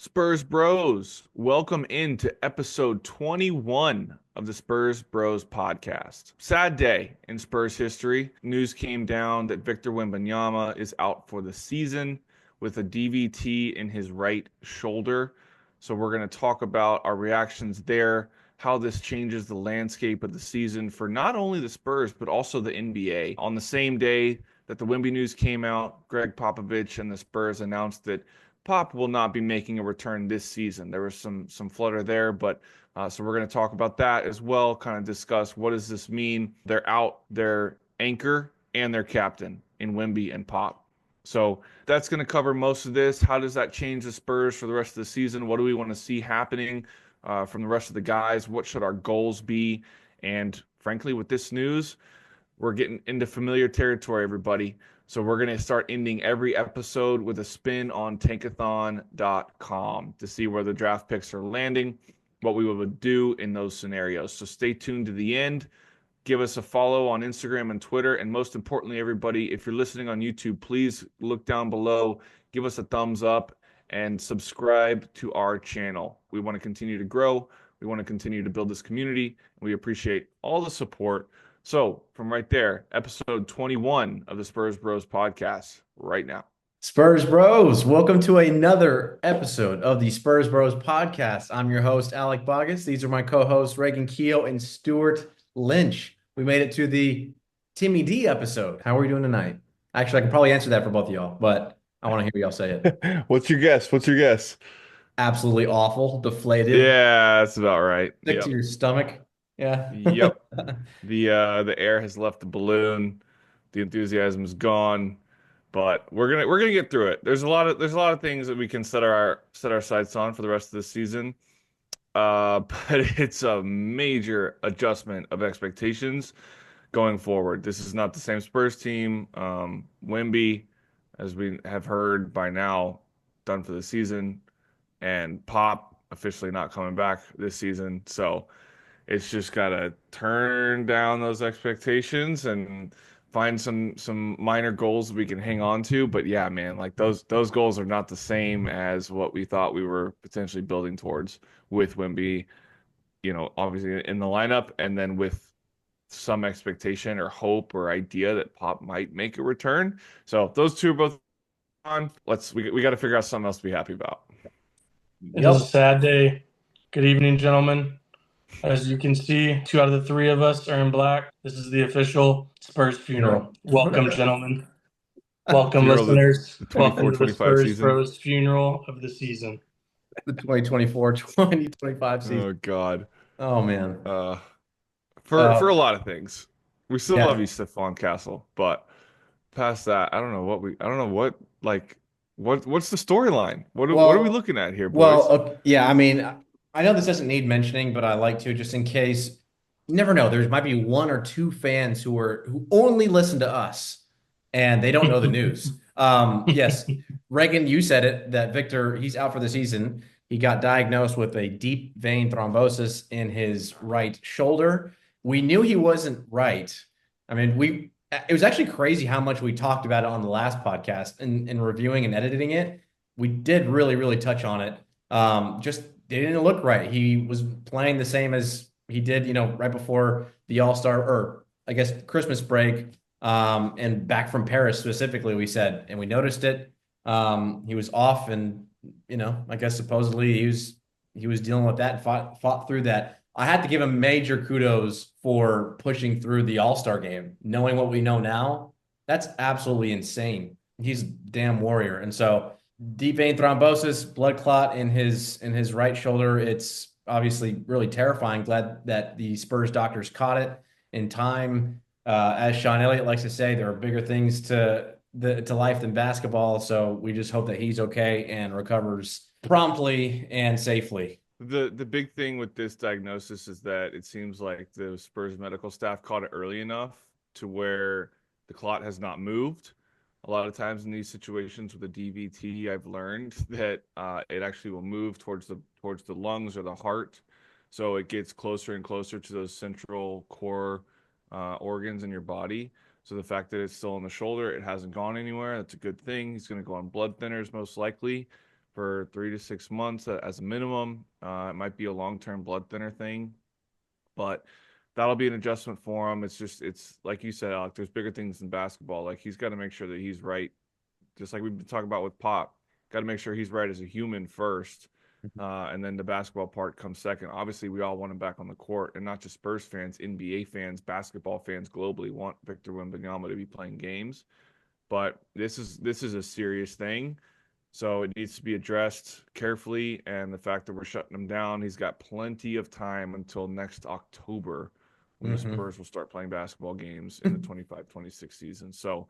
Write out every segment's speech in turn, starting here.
Spurs Bros, welcome into episode 21 of the Spurs Bros podcast. Sad day in Spurs history. News came down that Victor Wembanyama is out for the season with a DVT in his right shoulder. So we're going to talk about our reactions there, how this changes the landscape of the season for not only the Spurs, but also the NBA. On the same day that the Wemby news came out, Greg Popovich and the Spurs announced that Pop will not be making a return this season. There was some flutter there, but so we're going to talk about that as well. Kind of discuss what does this mean? They're out their anchor and their captain in Wemby and Pop. So that's going to cover most of this. How does that change the Spurs for the rest of the season? What do we want to see happening from the rest of the guys? What should our goals be? And frankly, with this news, we're getting into familiar territory, everybody. So we're going to start ending every episode with a spin on tankathon.com to see where the draft picks are landing, what we would do in those scenarios. So stay tuned to the end. Give us a follow on Instagram and Twitter. And most importantly, everybody, if you're listening on YouTube, please look down below, give us a thumbs up, and subscribe to our channel. We want to continue to grow. We want to continue to build this community. And we appreciate all the support. So, from right there, episode 21 of the Spurs Bros podcast right now. Spurs Bros, welcome to another episode of the Spurs Bros podcast. I'm your host, Alec Bogus. These are my co-hosts, Reagan Keough and Stuart Lynch. We made it to the Timmy D episode. How are we doing tonight? Actually, I can probably answer that for both of y'all, but I want to hear y'all say it. What's your guess? What's your guess? Absolutely awful, deflated, Yeah, that's about right. sick to Yep. your stomach. Yeah. Yep. The air has left the balloon. The enthusiasm's gone, but we're gonna get through it. There's a lot of things that we can set our sights on for the rest of the season. But it's a major adjustment of expectations going forward. This is not the same Spurs team. Wemby, as we have heard by now, done for the season, and Pop officially not coming back this season. So it's just gotta turn down those expectations and find some minor goals that we can hang on to. But yeah, man, like those goals are not the same as what we thought we were potentially building towards with Wemby, obviously in the lineup, and then with some expectation or hope or idea that Pop might make a return. So if those two are both on, we got to figure out something else to be happy about. It is a Yep. sad day. Good evening, gentlemen. As you can see, two out of the three of us are in black. This is the official Spurs funeral. Welcome, gentlemen. Welcome, Funeral of listeners. the Welcome to the 24-25 Spurs season. Bros funeral of the season. The 2024-2025 season. Oh God. Oh, man. Uh, for a Uh, lot of things. We still love yeah. you, Stephon Castle, but past that, I don't know what's the storyline? What are we Well, looking at here, well, boys? yeah, I mean, I know this doesn't need mentioning, but I like to just in case. You never know. There might be one or two fans who only listen to us and they don't know the news. Yes, Reagan, you said it that Victor, he's out for the season. He got diagnosed with a deep vein thrombosis in his right shoulder. We knew he wasn't right. I mean, it was actually crazy how much we talked about it on the last podcast and in reviewing and editing it. We did really, really touch on it. Just it didn't look right. He was playing the same as he did, right before the All-Star or I guess Christmas break, and back from Paris specifically, we said, and we noticed it. He was off, and I guess supposedly he was dealing with that, and fought through that. I had to give him major kudos for pushing through the All-Star game, knowing what we know now. That's absolutely insane. He's a damn warrior, and so deep vein thrombosis, blood clot in his right shoulder. It's obviously really terrifying. Glad that the Spurs doctors caught it in time. As Sean Elliott likes to say, there are bigger things to life than basketball. So we just hope that he's okay and recovers promptly and safely. The big thing with this diagnosis is that it seems like the Spurs medical staff caught it early enough to where the clot has not moved. A lot of times in these situations with a DVT, I've learned that it actually will move towards the lungs or the heart, so it gets closer and closer to those central core organs in your body. So the fact that it's still in the shoulder, it hasn't gone anywhere. That's a good thing. He's going to go on blood thinners most likely for 3 to 6 months as a minimum. It might be a long-term blood thinner thing, but that'll be an adjustment for him. It's like you said, Alec, there's bigger things in basketball. Like he's got to make sure that he's right, just like we've been talking about with Pop. Got to make sure he's right as a human first, and then the basketball part comes second. Obviously, we all want him back on the court, and not just Spurs fans, NBA fans, basketball fans globally want Victor Wembanyama to be playing games. But this is a serious thing, so it needs to be addressed carefully. And the fact that we're shutting him down, he's got plenty of time until next October when the Spurs will start playing basketball games in the 25-26 season. So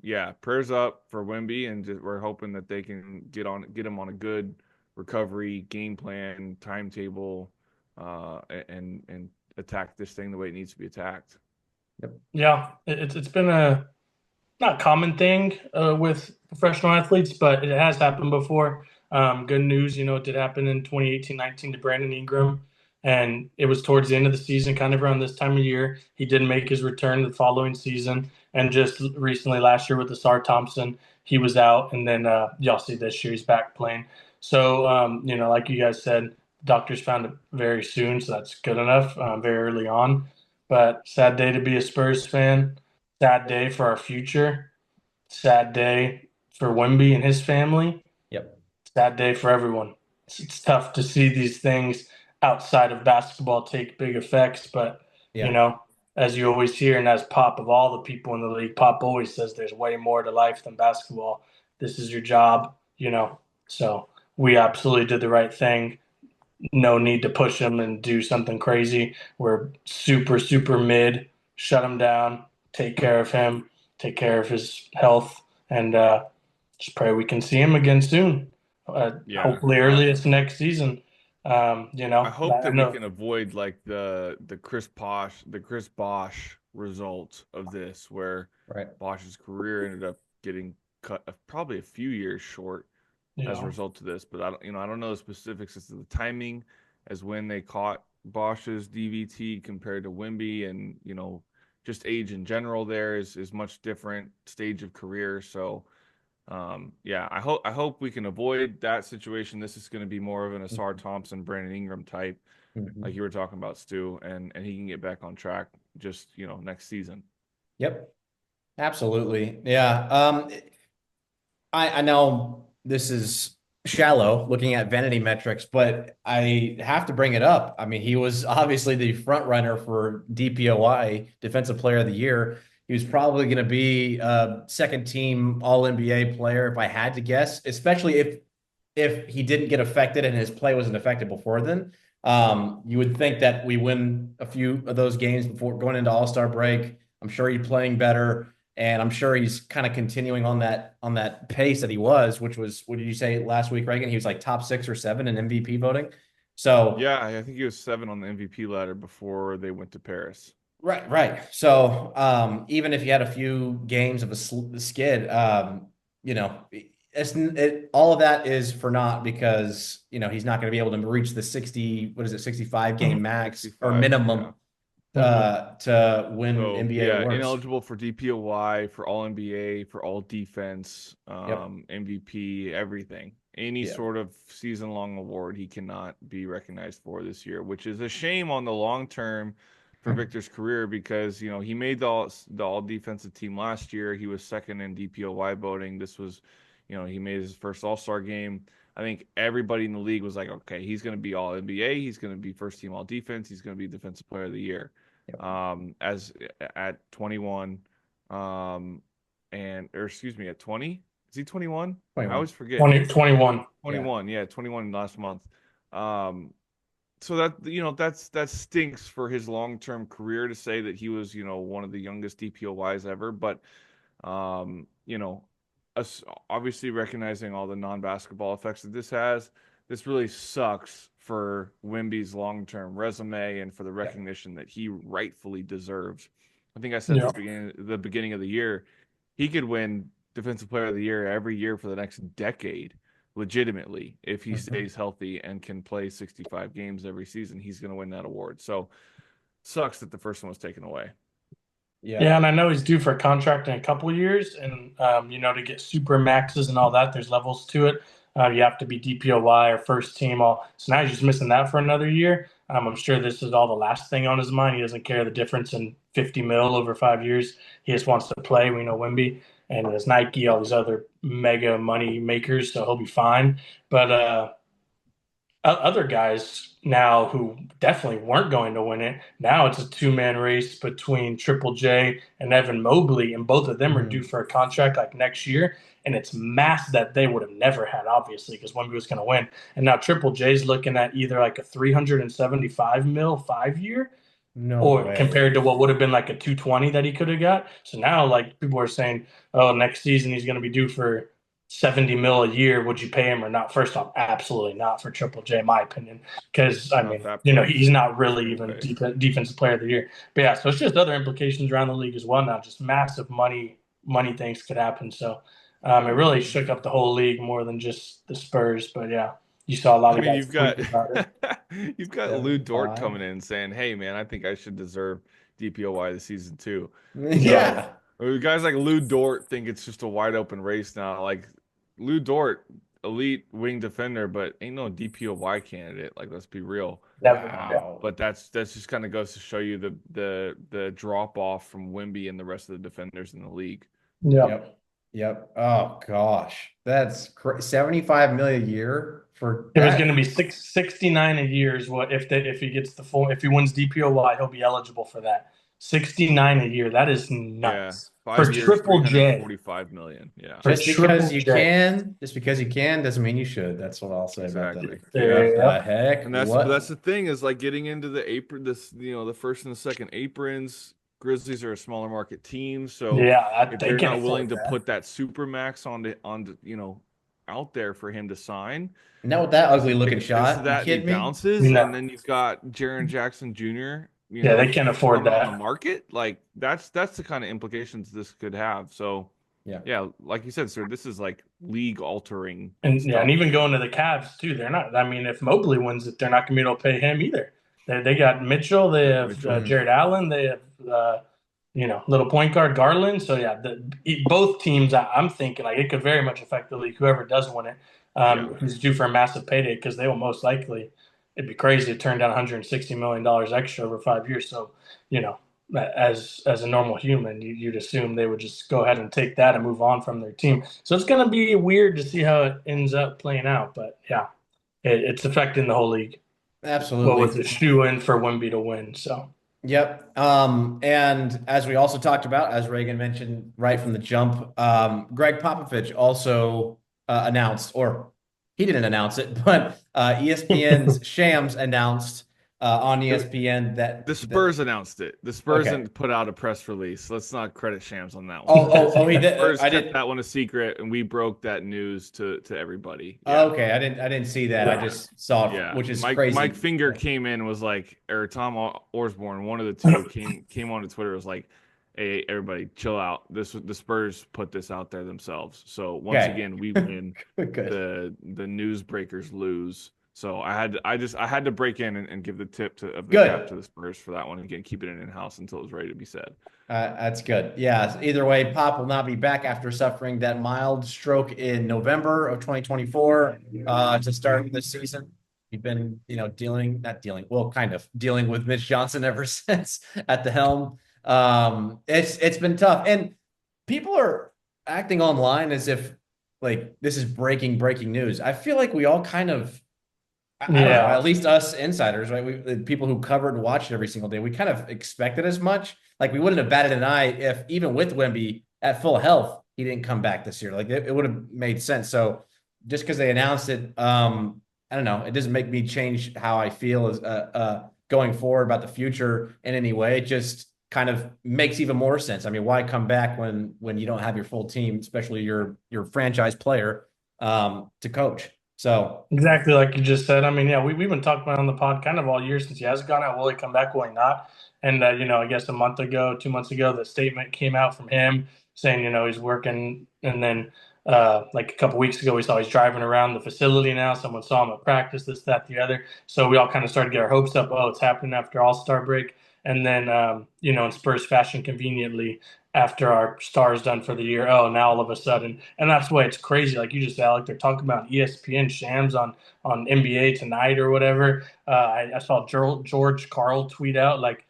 yeah, prayers up for Wemby, and we're hoping that they can get him on a good recovery game plan, timetable, and attack this thing the way it needs to be attacked. Yeah, it's been a not common thing with professional athletes, but it has happened before. Good news, it did happen in 2018-19 to Brandon Ingram, and it was towards the end of the season, kind of around this time of year. He did make his return the following season, and just recently last year with the Sar Thompson, he was out, and then y'all see this year he's back playing. So, like you guys said, doctors found it very soon, so that's good enough, very early on. But sad day to be a Spurs fan. Sad day for our future. Sad day for Wemby and his family. Yep. Sad day for everyone. It's tough to see these things outside of basketball take big effects, but as you always hear, and as Pop of all the people in the league, Pop always says there's way more to life than basketball. This is your job, So we absolutely did the right thing. No need to push him and do something crazy. We're super, super mid. Shut him down. Take care of him. Take care of his health, and just pray we can see him again soon. Hopefully, earliest next season. I hope that we can avoid like the Chris Bosh result of this, where Bosh's career ended up getting cut probably a few years short as a result of this. But I don't know the specifics as to the timing, as when they caught Bosh's DVT compared to Wemby, and just age in general there is much different stage of career. So I hope we can avoid that situation. This is going to be more of an Asar Thompson, Brandon Ingram type, like you were talking about, Stu, and he can get back on track just next season. Yep, absolutely. Yeah. I know this is shallow looking at vanity metrics, but I have to bring it up. I mean, he was obviously the front runner for DPOI, Defensive Player of the Year. He was probably going to be a second team All NBA player if I had to guess, especially if he didn't get affected and his play wasn't affected before then. You would think that we win a few of those games before going into All-Star break. I'm sure he's playing better. And I'm sure he's kind of continuing on that pace that he was, which was, what did you say last week, Reagan? He was like top 6 or 7 in MVP voting. So yeah, I think he was 7 on the MVP ladder before they went to Paris. Right. So even if you had a few games of a skid, all of that is for naught, because he's not going to be able to reach the 65 game max 65, or minimum. To win NBA awards. Ineligible for DPOY, for All NBA, for All Defense, MVP, everything. Any sort of season-long award he cannot be recognized for this year, which is a shame on the long term for Victor's career, because he made the all defensive team last year. He was second in DPOY voting. This was, he made his first All-Star game. I think everybody in the league was like, okay, he's going to be All NBA. He's going to be first team All Defense. He's going to be Defensive Player of the Year. As at 21, at 20, is he 21? I always forget. 21. 21, yeah, 21 last month. So that stinks for his long-term career, to say that he was one of the youngest DPOYs ever. But obviously recognizing all the non-basketball effects that this has, this really sucks for Wemby's long-term resume and for the recognition that he rightfully deserves. I think I said at the beginning of the year, he could win Defensive Player of the Year every year for the next decade, legitimately. If he stays healthy and can play 65 games every season, he's going to win that award. So sucks that the first one was taken away. Yeah, and I know he's due for a contract in a couple of years, and to get super maxes and all that, there's levels to it. You have to be DPOY or first team. So now he's just missing that for another year. I'm sure this is all the last thing on his mind. He doesn't care the difference in 50 mil over 5 years. He just wants to play. We know Wemby and there's Nike, all these other mega money makers, so he'll be fine. But other guys now who definitely weren't going to win it. Now it's a two-man race between Triple J and Evan Mobley, and both of them are due for a contract like next year. And it's math that they would have never had, obviously, because Wemby was going to win. And now Triple J's looking at either like a 375 mil 5 year, No or way. compared to what would have been like a 220 that he could have got. So now, like, people are saying, oh, next season he's going to be due for 70 mil a year. Would you pay him or not? First off, absolutely not for Triple J, in my opinion, because I mean, he's not really even defensive player of the year. But yeah, so it's just other implications around the league as well now. Just massive money things could happen. So it really shook up the whole league more than just the Spurs. But yeah, you saw a lot of guys you've got about it. you've got Lou Dort coming in saying, "Hey, man, I think I should deserve DPOY this season too." Yeah. So, guys like Lou Dort think it's just a wide open race now. Like Lou Dort, elite wing defender, but ain't no DPOY candidate. Like, let's be real. Wow. But that's just kind of goes to show you the drop off from Wemby and the rest of the defenders in the league. Yep. Oh gosh, that's 75 million a year for. It was going to be 69 a year is what if he gets if he wins DPOY, he'll be eligible for that. 69 a year. That is nuts. Yeah. For Triple J. 45 million. Yeah. Just because you can doesn't mean you should. That's what I'll say about that. What the heck? And that's the thing is like getting into the apron, the first and the second aprons. Grizzlies are a smaller market team, so if they're not willing to put that super max on out there for him to sign. Not with that ugly looking shot. That he bounces, and then you've got Jaren Jackson Jr. They can't afford that on the market. Like that's the kind of implications this could have. So yeah, like you said, sir, this is like league altering. And and even going to the Cavs too. They're not. I mean, if Mobley wins it, they're not going to be able to pay him either. They got Mitchell. They have Jared Allen. They have little point guard Garland. So yeah, both teams. I'm thinking like it could very much affect the league. Whoever does win it, who's due for a massive payday, because they will most likely. It'd be crazy to turn down $160 million extra over 5 years. So as a normal human, you'd assume they would just go ahead and take that and move on from their team. So it's going to be weird to see how it ends up playing out. But yeah, it's affecting the whole league. Absolutely. What was a shoe-in for Wemby to win? So. Yep. And as we also talked about, as Reagan mentioned right from the jump, Greg Popovich also announced, or he didn't announce it, but ESPN's Shams announced on ESPN that the Spurs announced it. The Spurs didn't put out a press release. Let's not credit Shams on that one. He did. Spurs kept that one a secret, and we broke that news to everybody. Yeah. Okay, I didn't see that. I just saw it, which is crazy. Mike Finger came in and was like, or Tom Osborne, one of the two came onto Twitter, was like, hey, everybody, chill out. The Spurs put this out there themselves. So once again, we win. the newsbreakers lose. So I had to break in and give the tip of the cap to the Spurs for that one. Again, keep it in-house until it was ready to be said. That's good. Yeah. Either way, Pop will not be back after suffering that mild stroke in November of 2024 to start this season. We've been, dealing with Mitch Johnson ever since at the helm. It's been tough, and people are acting online as if like this is breaking news. I feel like we all kind of, I don't know, at least us insiders, right? The people who covered and watched it every single day, we kind of expected as much. Like we wouldn't have batted an eye if even with Wemby at full health, he didn't come back this year. Like it would have made sense. So just because they announced it, I don't know. It doesn't make me change how I feel as going forward about the future in any way. It just kind of makes even more sense. I mean, why come back when you don't have your full team, especially your franchise player, to coach? So exactly like you just said. I mean, yeah, we've been talking about it on the pod kind of all year since he has gone out. Will he come back? Will he not? And I guess 2 months ago, the statement came out from him saying, he's working. And then like a couple weeks ago, we saw he's driving around the facility now. Someone saw him at practice, this, that, the other. So we all kind of started to get our hopes up. Oh, it's happening after All-Star break. And then, in Spurs fashion, conveniently, after our star's done for the year, oh, now all of a sudden, and that's why it's crazy. Like you just said, like they're talking about ESPN Shams on NBA Tonight or whatever. I saw George Carl tweet out like,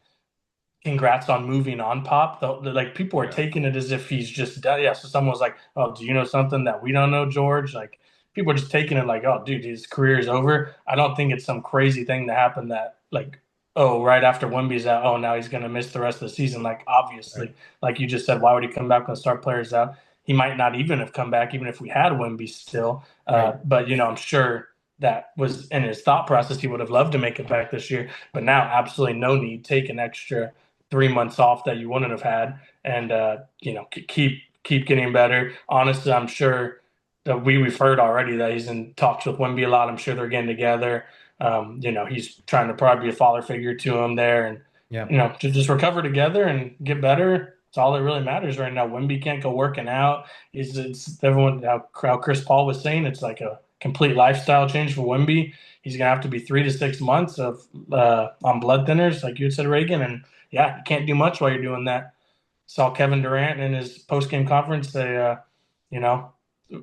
congrats on moving on, Pop. Like people are taking it as if he's just done. Yeah. So someone was like, "Oh, do you know something that we don't know, George?" Like people are just taking it like, "Oh, dude, his career is over." I don't think it's some crazy thing that happened that like, oh, right after Wemby's out, oh, now he's gonna miss the rest of the season. Like obviously, Right. like you just said, why would he come back when the star player's out? He might not even have come back, even if we had Wemby still. Right. But I'm sure that was in his thought process. He would have loved to make it back this year, but now absolutely no need. Take an extra 3 months off that you wouldn't have had, and keep getting better. Honestly, I'm sure that we've heard already that he's in talks with Wemby a lot. I'm sure they're getting together. He's trying to probably be a father figure to him there, and Yeah. to just recover together and get better. It's all that really matters right now. Wemby can't go working out. It's everyone how Chris Paul was saying. It's like a complete lifestyle change for Wemby. He's gonna have to be 3 to 6 months of on blood thinners, like you had said, Reagan, and yeah, you can't do much while you're doing that. Saw Kevin Durant in his post game conference say, you know,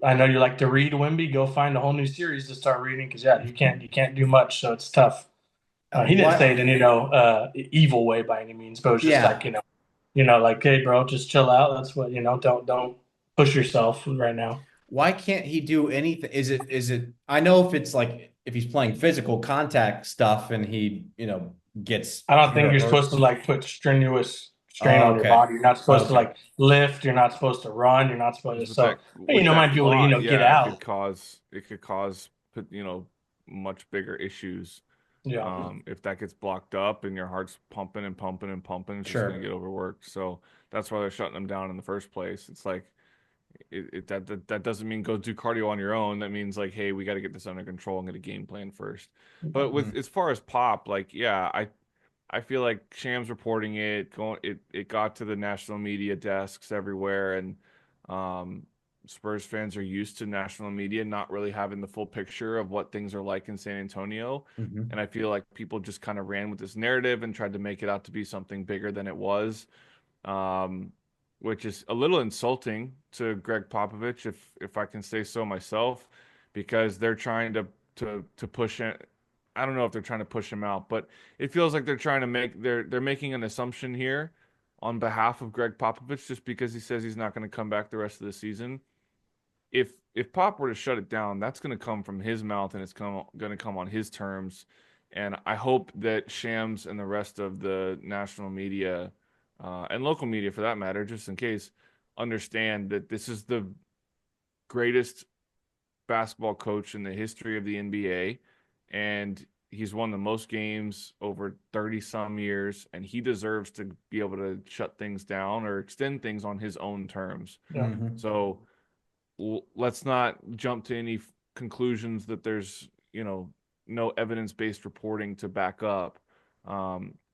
I know you like to read, Wemby. Go find a whole new series to start reading because yeah, you can't do much, so it's tough. He didn't say What? it in evil way by any means, but it was just like Yeah. like hey, bro, just chill out. That's what don't push yourself right now. Why can't he do anything? Is it I know if it's like if he's playing physical contact stuff and he, gets I don't hit think or you're supposed to hurts. like put strenuous strain Oh, on your okay. body. You're not supposed to Okay. like lift. You're not supposed to run. You're not supposed to. With So with that might be able to clot, get yeah, out. it could cause much bigger issues. Yeah, If that gets blocked up and your heart's pumping and pumping and pumping, it's just going to Sure. get overworked. So that's why they're shutting them down in the first place. It's like that doesn't mean go do cardio on your own. That means like, hey, we got to get this under control and get a game plan first. But with Mm. as far as Pop, like, yeah, I feel like Shams reporting it got to the national media desks everywhere, and um, Spurs fans are used to national media not really having the full picture of what things are like in San Antonio. Mhm. And I feel like people just kind of ran with this narrative and tried to make it out to be something bigger than it was, um, which is a little insulting to Greg Popovich, if I can say so myself, because they're trying to push it. I don't know if they're trying to push him out, but it feels like they're trying to they're making an assumption here on behalf of Greg Popovich just because he says he's not going to come back the rest of the season. If Pop were to shut it down, that's going to come from his mouth and it's going to come on his terms. And I hope that Shams and the rest of the national media and local media, for that matter, just in case, understand that this is the greatest basketball coach in the history of the NBA, and he's won the most games over 30 some years, and he deserves to be able to shut things down or extend things on his own terms. yeah. Mhm. So let's not jump to any conclusions that there's, no evidence-based reporting to back up.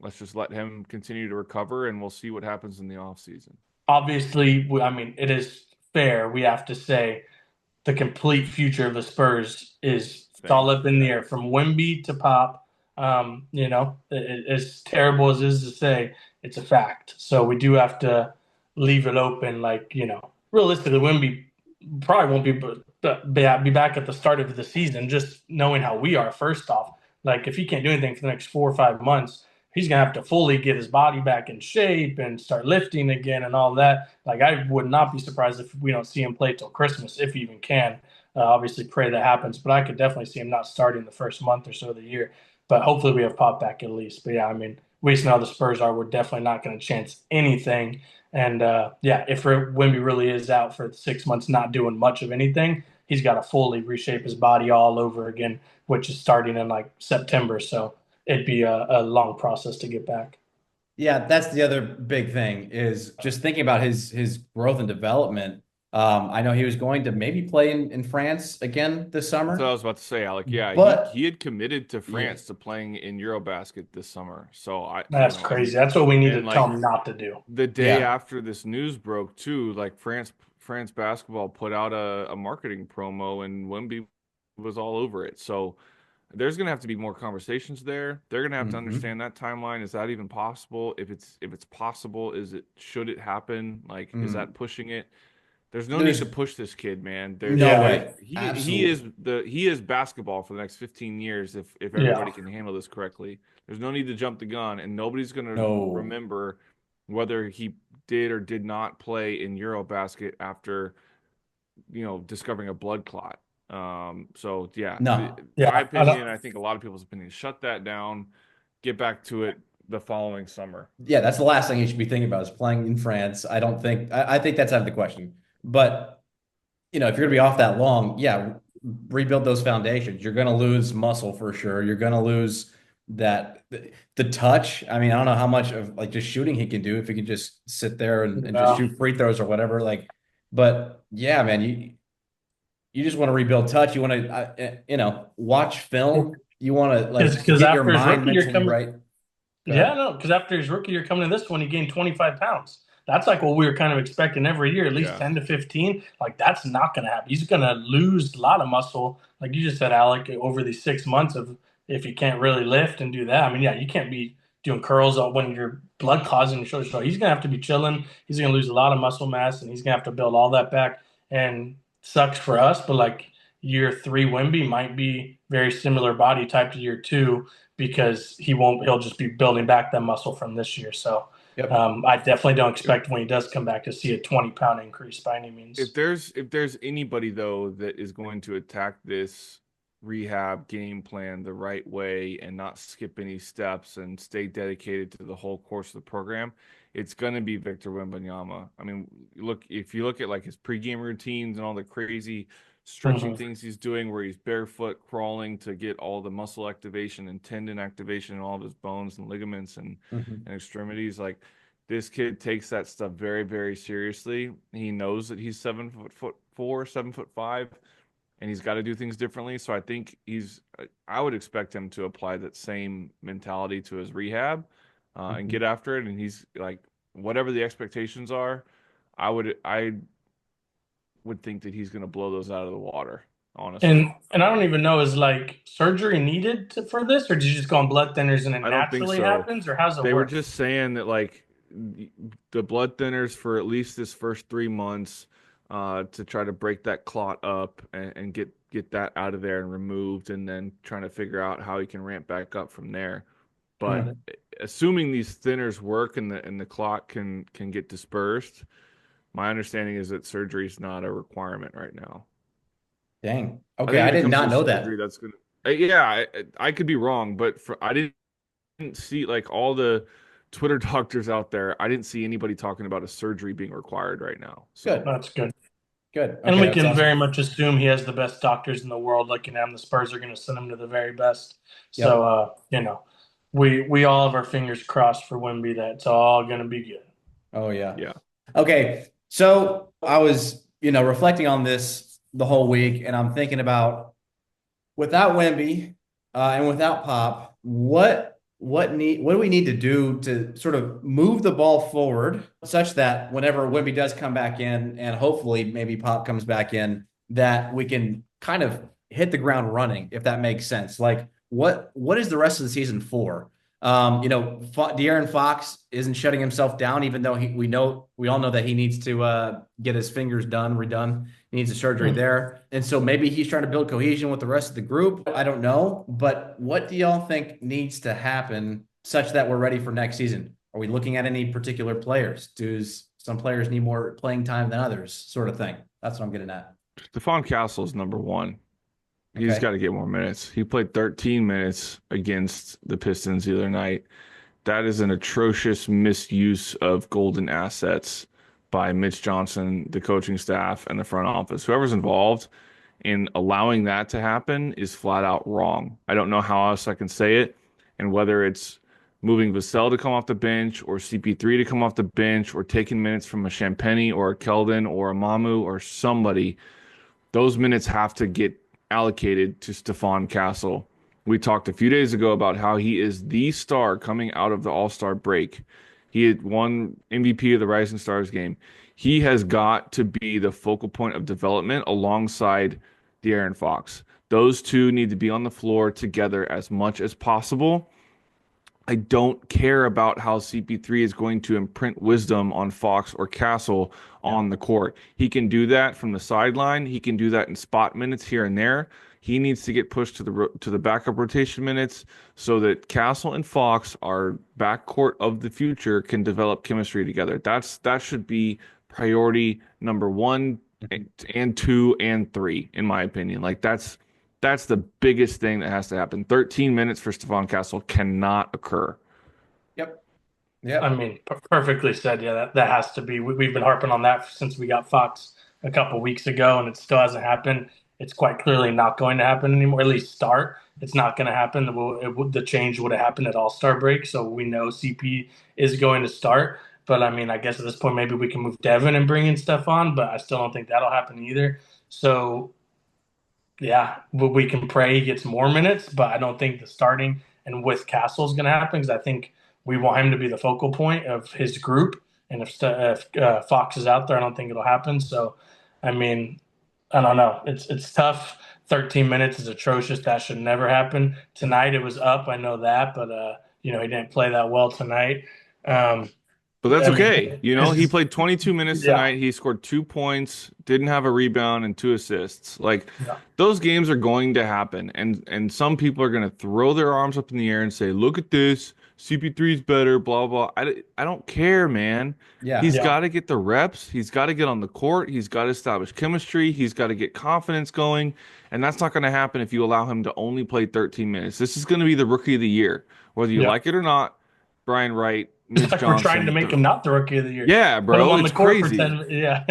Let's just let him continue to recover, and we'll see what happens in the off season. Obviously, I mean, it is fair. We have to say the complete future of the Spurs is it's all Thank up you. in the Yeah. air from Wemby to Pop. As terrible as it is to say, it's a fact. So we do have to leave it open. Like realistically, Wemby probably won't be back at the start of the season. Just knowing how we are, first off, like if he can't do anything for the next 4 or 5 months, he's gonna have to fully get his body back in shape and start lifting again and all that. Like I would not be surprised if we don't see him play till Christmas, if he even can. Obviously, pray that happens, but I could definitely see him not starting the first month or so of the year. But hopefully, we have Pop back at least. But yeah, I mean, we just know how the Spurs are. We're definitely not going to chance anything. And yeah, if Wemby really is out for 6 months, not doing much of anything, he's got to fully reshape his body all over again, which is starting in like September. So it'd be a long process to get back. Yeah, that's the other big thing is just thinking about his growth and development. I know he was going to maybe play in France again this That's what I summer, was about to say, Alec. Yeah, he but had committed to yeah, France to playing in Eurobasket this summer. So That's crazy. That's what we need to and tell like him not to do. the day yeah, after this news broke too, like France basketball put out a marketing promo and Wemby was all over it. So there's going to have to be more conversations there. They're going to have to Hmm. understand that timeline. Is that even possible? If it's possible, should it happen? Like, is that pushing it? There's no need There's to push this kid, man. no Yeah, way. He is basketball for the next 15 years if yeah. everybody can handle this correctly. There's no need to jump the gun, and nobody's going to No. remember whether he did or did not play in Eurobasket after discovering a blood clot. So yeah, No. my Yeah, I don't. opinion, I think a lot of people's opinion, shut that down, get back to it the following summer. Yeah, that's the last thing you should be thinking about is playing in France. I think that's out of the question. But if you're gonna be off that long, yeah, rebuild those foundations. You're gonna lose muscle for sure. You're gonna lose that the touch. I mean, I don't know how much of like just shooting he can do if he can just sit there and just Yeah. shoot free throws or whatever. Like, but yeah, man, you just want to rebuild touch. You want to watch film. You want to like Because get your after his mind rookie year mentally coming, right. Go yeah, ahead. no, because after his rookie year coming to this one, he gained 25 pounds. That's like what we were kind of expecting every year, at least Yeah. 10 to 15. Like that's not going to happen. He's going to lose a lot of muscle, like you just said, Alec, over these 6 months of if you can't really lift and do that. I mean, yeah, you can't be doing curls when your blood clots in your shoulders. So he's going to have to be chilling. He's going to lose a lot of muscle mass, and he's going to have to build all that back. And sucks for us, but like year three, Wemby might be very similar body type to year two because he'll just be building back that muscle from this year. So Yep. I definitely don't If expect when he does come back to see a 20-pound increase by any if means. there's anybody though that is going to attack this rehab game plan the right way and not skip any steps and stay dedicated to the whole course of the program, it's going to be Victor Wembanyama. I mean, if you look at like his pregame routines and all the crazy stretching Hmm. things he's doing where he's barefoot crawling to get all the muscle activation and tendon activation and all of his bones and ligaments Mhm. and extremities, like this kid takes that stuff very, very seriously. He knows that he's 7 foot four, 7 foot 5, and he's got to do things differently. So I think I would expect him to apply that same mentality to his rehab and Mhm. get after it. And he's like, whatever the expectations are, I would think that he's going to blow those out of the water, honestly. And I don't even know, is like surgery needed for this, or did you just go on blood thinners and it I don't think naturally so. happens, or how's it They were work? just saying that like the blood thinners for at least this first 3 months to try to break that clot up and get that out of there and removed, and then trying to figure out how he can ramp back up from there. But Hmm. Mhm. assuming these thinners work and the clot can get dispersed, my understanding is that surgery is not a requirement right now. Dang. I Okay, think I if it did comes to not a know surgery, that. that's gonna. Yeah, I could be wrong, but I didn't see like all the Twitter doctors out there. I didn't see anybody talking about a surgery being required right now. So Good. That's good. Good. And Okay, we that's can awesome. very much assume he has the best doctors in the world looking at him. The Spurs are going to send him to the very best. So, Yep. we all have our fingers crossed for Wemby that it's all going to be good. Oh yeah. yeah, Okay. So I was, reflecting on this the whole week, and I'm thinking about without Wemby and without Pop, what do we need to do to sort of move the ball forward such that whenever Wemby does come back in, and hopefully maybe Pop comes back in, that we can kind of hit the ground running, if that makes sense. Like what is the rest of the season for? De'Aaron Fox isn't shutting himself down, even though we all know that he needs to get his fingers redone. He needs a surgery Hmm. there. And so maybe he's trying to build cohesion with the rest of the group. I don't know. But what do y'all think needs to happen such that we're ready for next season? Are we looking at any particular players? Do some players need more playing time than others, sort of thing? That's what I'm getting at. Stephon Castle is number one. He's got Okay. to get more minutes. He played 13 minutes against the Pistons the other night. That is an atrocious misuse of golden assets by Mitch Johnson, the coaching staff, and the front office. Whoever's involved in allowing that to happen is flat out wrong. I don't know how else I can say it. And whether it's moving Vassell to come off the bench or CP3 to come off the bench or taking minutes from a Champagny or a Keldon or a Mamu or somebody, those minutes have to get allocated to Stephon Castle. We talked a few days ago about how he is the star coming out of the All-Star break. He had won MVP of the Rising Stars game. He has got to be the focal point of development alongside De'Aaron Fox. Those two need to be on the floor together as much as possible. I don't care about how CP3 is going to imprint wisdom on Fox or Castle Yeah. on the court. He can do that from the sideline. He can do that in spot minutes here and there. He needs to get pushed to the backup rotation minutes so that Castle and Fox, our backcourt of the future, can develop chemistry together. That should be priority number one and two and three, in my opinion. Like that's the biggest thing that has to happen. 13 minutes for Stephon Castle cannot occur. Yep. Yep. I mean, perfectly said. Yeah, that has to be. We've been harping on that since we got Fox a couple weeks ago, and it still hasn't happened. It's quite clearly not going to happen anymore. At least start. It's not going to happen. The change would have happened at All-Star break, so we know CP is going to start. But I mean, I guess at this point maybe we can move Devin and bring in Stephon, but I still don't think that'll happen either. So yeah, we can pray he gets more minutes, but I don't think the starting and with Castle is going to happen because I think we want him to be the focal point of his group. And if Fox is out there, I don't think it'll happen. So, I mean, I don't know. It's tough. 13 minutes is atrocious. That should never happen. Tonight it was up. I know that, but he didn't play that well tonight. But that's I mean, okay. He played 22 minutes yeah, tonight. He scored 2 points, didn't have a rebound, and 2 assists. Like yeah, those games are going to happen, and some people are going to throw their arms up in the air and say, "Look at this, CP3 is better." Blah blah. I don't care, man. Yeah. He's yeah, got to get the reps. He's got to get on the court. He's got to establish chemistry. He's got to get confidence going, and that's not going to happen if you allow him to only play 13 minutes. This is going to be the rookie of the year, whether you yeah. like it or not. Brian Wright, It's Mitch like we're trying to Johnson. make him not the rookie of the year. Yeah, Put him bro, on the it's court for crazy. 10. Yeah,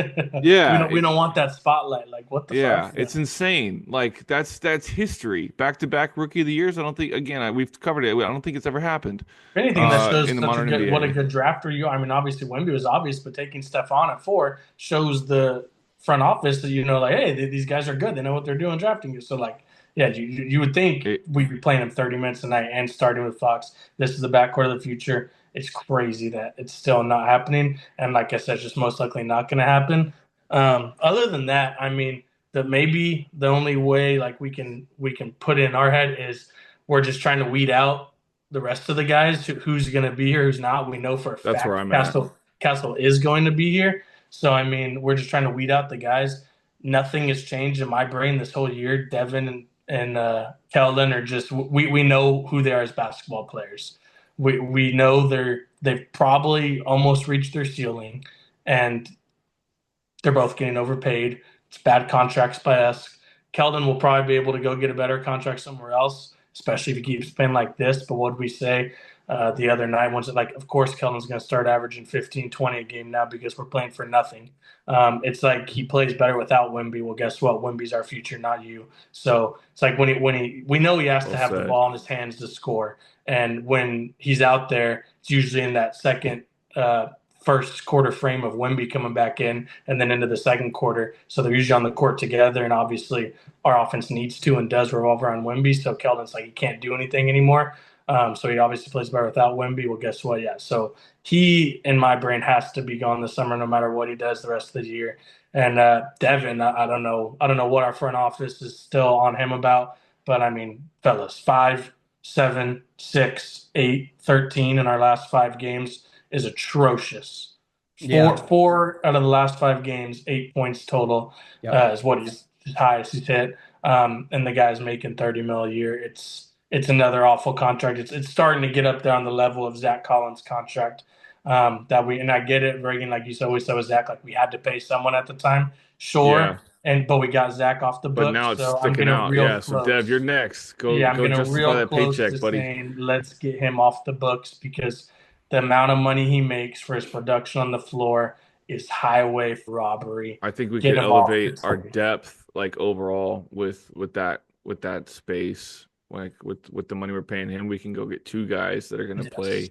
Yeah, we don't want that spotlight. Like what the yeah, fuck? it's insane. Like that's history. Back-to-back rookie of the years. I don't think again, we've covered it. I don't think it's ever happened If anything, that in shows the such a modern good what a NBA. good drafter you are. I mean, obviously Wemby was obvious, but taking Stephon at 4 shows the front office that like, hey, these guys are good. They know what they're doing drafting you. So like, yeah, you would think It, we'd be playing him 30 minutes a night and starting with Fox. This is the backcourt of the future. It's crazy that it's still not happening, and like I said, it's just most likely not going to happen. Other than that, I mean, that maybe the only way like we can put in our head is we're just trying to weed out the rest of the guys who's going to be here, who's not. We know for a that's where fact I'm at. Castle is going to be here. So I mean, we're just trying to weed out the guys. Nothing has changed in my brain this whole year. Devin and Keldon are just we know who they are as basketball players. We know they've probably almost reached their ceiling, and they're both getting overpaid. It's bad contracts by us. Keldon will probably be able to go get a better contract somewhere else, especially if he keeps playing like this. But what did we say the other night? Once like, of course, Keldon's going to start averaging 15, 20 a game now because we're playing for nothing. It's like he plays better without Wemby. Well, guess what? Wemby's our future, not you. So it's like we know he has Well to have the said. ball in his hands to score, and when he's out there, it's usually in that second. First quarter frame of Wemby coming back in and then into the second quarter. So they're usually on the court together. And obviously our offense needs to and does revolve around Wemby. So Keldon's like, he can't do anything anymore. So he obviously plays better without Wemby. Well, guess what? Yeah. So he, in my brain, has to be gone this summer no matter what he does the rest of the year. And Devin, I don't know. I don't know what our front office is still on him about. But I mean, fellas, 5, 7, 6, 8, 13 in our last 5 games is atrocious. Yeah. Four out of the last 5 games, 8 points total Yep. is what he's highest he's hit. And the guy's making 30 mil a year. It's another awful contract. It's starting to get up there on the level of Zach Collins' contract. And I get it, Reagan, like you always said with Zach, like we had to pay someone at the time, Yeah, sure. But we got Zach off the but books, now it's so I'm sticking getting out. real Yeah, so Dev, you're close. next. Yeah, I'm Go getting justify real that close paycheck, to buddy. saying let's get him off the books because the amount of money he makes for his production on the floor is highway robbery. I think we Get could him off elevate our the depth like overall with that space. Like with the money we're paying him, we can go get 2 guys that are going to yes. play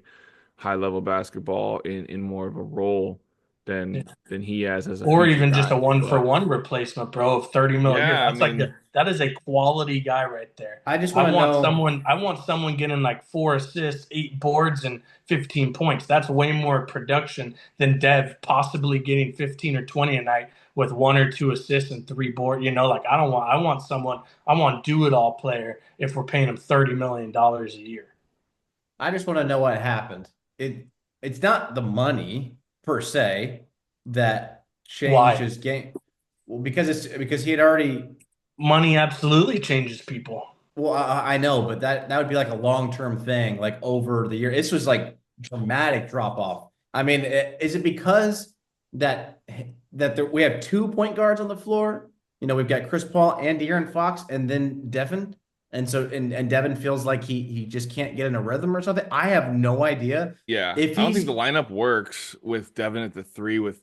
high level basketball in more of a role Yeah. than he has as a Or feature even just a guy. one for But one replacement, bro, of 30 mil a year. yeah, I That's like mean, that is a quality guy right there. I just want to know. I want someone getting like 4 assists, 8 boards, and 15 points. That's way more production than Dev possibly getting 15 or 20 a night with 1 or 2 assists and 3 boards. Like I want do-it-all player if we're paying him $30 million a year. I just want to know what happened. It's not the money per se that changed Why? his game. Well, because he had already. Money absolutely changes people. Well, I know, but that would be like a long-term thing, like over the year. This was like dramatic drop off. I mean, is it because that we have 2 point guards on the floor? We've got Chris Paul and De'Aaron Fox, and then Devin, and Devin feels like he just can't get in a rhythm or something. I have no idea Yeah, if I don't think he's the lineup works with Devin at the 3 with